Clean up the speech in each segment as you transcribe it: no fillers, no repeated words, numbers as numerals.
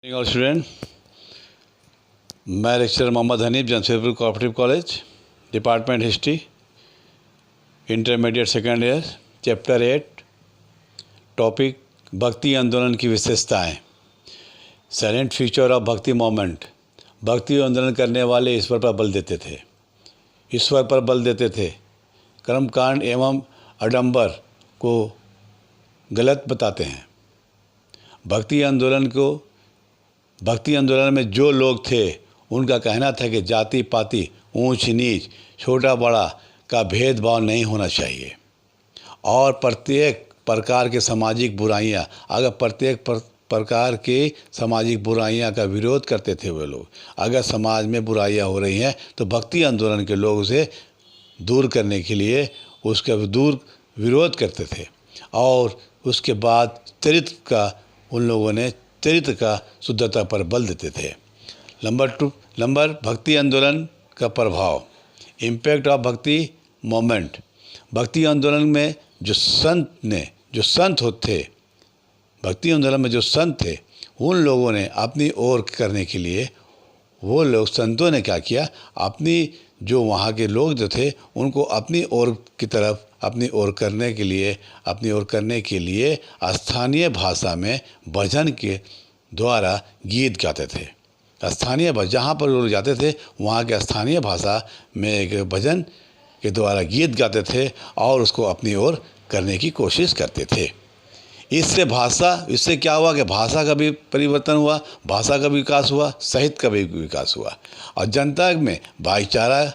और स्टूडेंट, मैं lecturer Mohammad Hanif, Jamshedpur cooperative college, department history, intermediate second year, chapter 8, topic Bhakti आंदोलन की विशेषताएं। Salient features of Bhakti movement. Bhakti आंदोलन करने वाले ईश्वर पर बल देते थे, कर्मकांड एवं आडंबर को गलत बताते हैं। भक्ति आंदोलन में जो लोग थे उनका कहना था कि जाति पाति, ऊंच नीच, छोटा बड़ा का भेदभाव नहीं होना चाहिए और प्रत्येक प्रकार के सामाजिक बुराइयां, अगर प्रत्येक प्रकार के सामाजिक बुराइयां का विरोध करते थे वे लोग। अगर समाज में बुराइयां हो रही हैं तो भक्ति आंदोलन के लोग उसे दूर करने के लिए उसका विरोध करते थे। और उसके बाद उन लोगों ने चरित्र का शुद्धता पर बल देते थे। नंबर भक्ति आंदोलन का प्रभाव, impact of Bhakti movement. Bhakti आंदोलन में जो संत थे उन लोगों ने अपनी ओर करने के लिए, वो लोग संतों ने क्या किया, अपनी जो वहाँ के लोग जो थे उनको अपनी ओर करने के लिए स्थानीय भाषा में भजन के द्वारा गीत गाते थे। स्थानीय भाषा, जहाँ पर लोग जाते थे वहाँ के स्थानीय भाषा में एक भजन के द्वारा गीत गाते थे और उसको अपनी ओर करने की कोशिश करते थे। इससे क्या हुआ कि भाषा का भी परिवर्तन हुआ, भाषा का भी विकास हुआ, साहित्य का भी विकास हुआ और जनता में भाईचारा,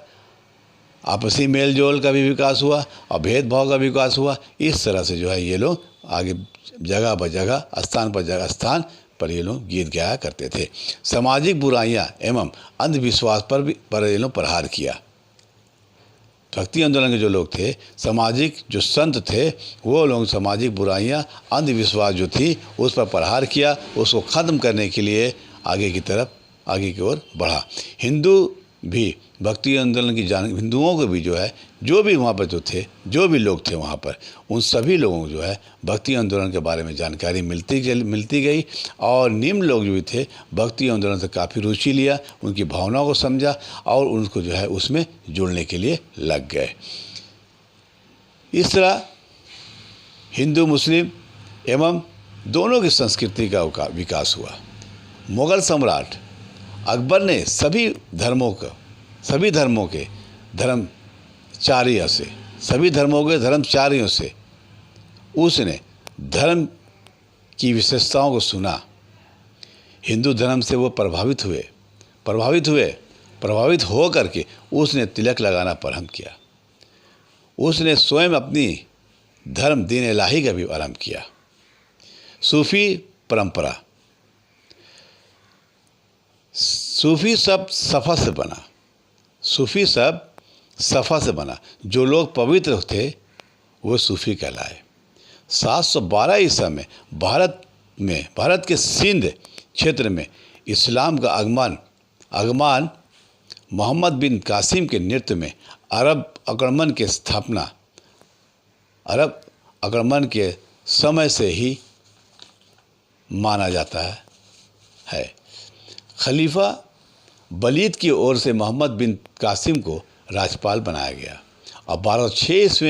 आपसी मेल जोल का भी विकास हुआ और भेदभाव का विकास हुआ। इस तरह से जो है ये लोग आगे जगह ब जगह, स्थान पर ये लोग गीत गाया करते थे। सामाजिक बुराइयां एवं अंधविश्वास पर ये लोग प्रहार किया। भक्ति आंदोलन के जो लोग थे, सामाजिक जो संत थे, वो लोग सामाजिक बुराइयां, अंधविश्वास जो थी उस पर प्रहार किया, उसको ख़त्म करने के लिए आगे की ओर बढ़ा। हिंदू भी भक्ति आंदोलन की हिंदुओं को भी जो है, जो भी वहाँ पर जो भी लोग थे वहाँ पर, उन सभी लोगों को जो है भक्ति आंदोलन के बारे में जानकारी मिलती गई और निम्न लोग जो भी थे भक्ति आंदोलन से काफ़ी रुचि लिया, उनकी भावनाओं को समझा और उनको जो है उसमें जुड़ने के लिए लग गए। इस तरह हिंदू मुस्लिम एवं दोनों की संस्कृति का विकास हुआ। मुग़ल सम्राट अकबर ने सभी धर्मों के धर्मचारियों से उसने धर्म की विशेषताओं को सुना। हिंदू धर्म से वो प्रभावित हो करके उसने तिलक लगाना प्रारंभ किया। उसने स्वयं अपनी धर्म दीन इलाही का भी आरंभ किया। सूफी परंपरा, सूफी सब सफ़ा से बना। जो लोग पवित्र थे वो सूफी कहलाए। 712 ईसा में भारत के सिंध क्षेत्र में इस्लाम का आगमन मोहम्मद बिन कासिम के नेतृत्व में अरब आक्रमण के समय से ही माना जाता है। खलीफा वलीद की ओर से मोहम्मद बिन कासिम को राज्यपाल बनाया गया और 1206 ईस्वी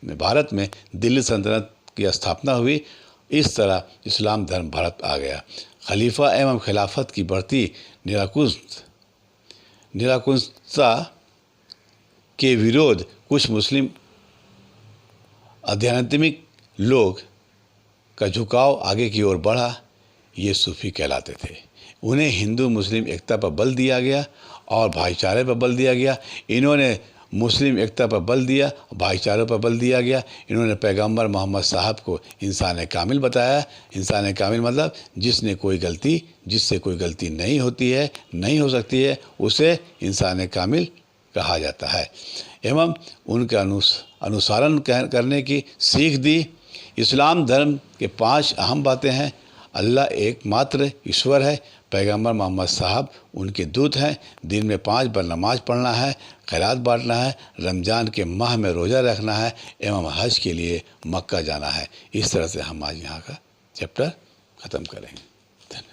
में भारत में दिल्ली सल्तनत की स्थापना हुई। इस तरह इस्लाम धर्म भारत आ गया। खलीफा एवं खिलाफत की बढ़ती निरंकुशता के विरोध कुछ मुस्लिम आध्यात्मिक लोग का झुकाव आगे की ओर बढ़ा। ये सूफी कहलाते थे। उन्हें हिंदू मुस्लिम एकता पर बल दिया गया और भाईचारे पर बल दिया गया। इन्होंने मुस्लिम एकता पर बल दिया, भाईचारे पर बल दिया गया। इन्होंने पैगंबर मोहम्मद साहब को इंसान कामिल बताया। इंसान कामिल मतलब जिससे कोई गलती नहीं हो सकती है, उसे इंसान कामिल कहा जाता है। एवं उनका अनुसरण करने की सीख दी। इस्लाम धर्म के 5 अहम बातें हैं। अल्लाह एकमात्र ईश्वर है, पैगंबर मोहम्मद साहब उनके दूत हैं, दिन में 5 बार नमाज पढ़ना है, खैरात बांटना है, रमज़ान के माह में रोज़ा रखना है एवं हज के लिए मक्का जाना है। इस तरह से हम आज यहाँ का चैप्टर ख़त्म करेंगे।